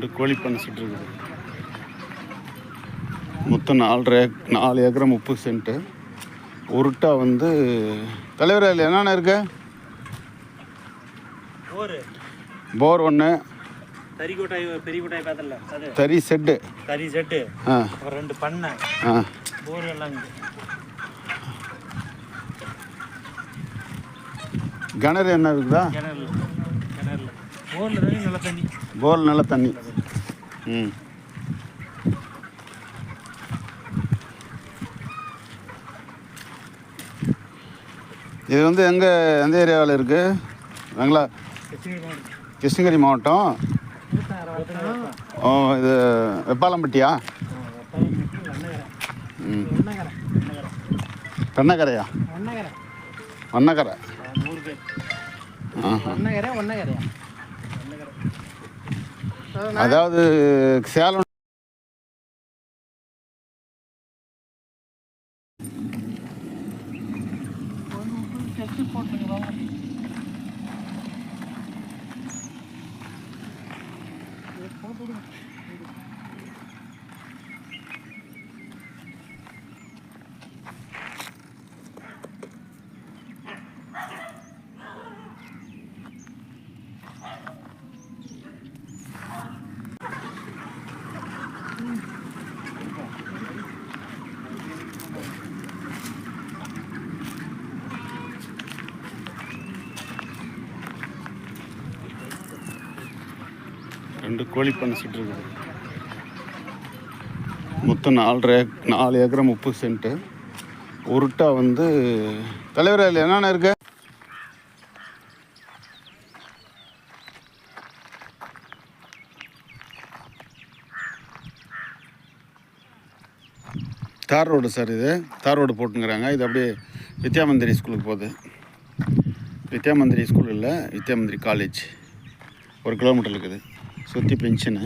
ரெண்டு கோழி பண்ணை செட் இருக்குது. மொத்தம் 4 ஏக்கர் 30 சென்ட்டு. உருட்டா வந்து தலைவர் அதில் என்னென்ன இருக்கு? போர் ஒன்று, தறி செட்டு, ரெண்டு பண்ணை, போர் எல்லாம் கிணறு என்ன இருக்குதா? போர் நல்ல தண்ணி. இது வந்து எந்த ஏரியாவில் இருக்குது? பெங்களா கிருஷ்ணகிரி மாவட்டம். இது வெப்பாலம்பட்டியா? பெண்ணக்கரையா? வண்ணக்கரை. அதாவது சேலம் ரெண்டு கோழி பண்ணை செட் இருக்குது. மொத்தம் 4 ஏக்கர் 30 சென்ட்டு. உருட்டா வந்து தலைவர் அதில் என்னென்ன இருக்கு? தார் ரோடு சார். இது தார் ரோடு போட்டுங்கிறாங்க. இது அப்படியே வித்யாமந்திரி ஸ்கூலுக்கு போகுது. வித்யாமந்திரி ஸ்கூல் இல்லை, வித்யாமந்திரி காலேஜ். 1 கிலோமீட்டர் இருக்குது. சுற்றி பென்ஷனு.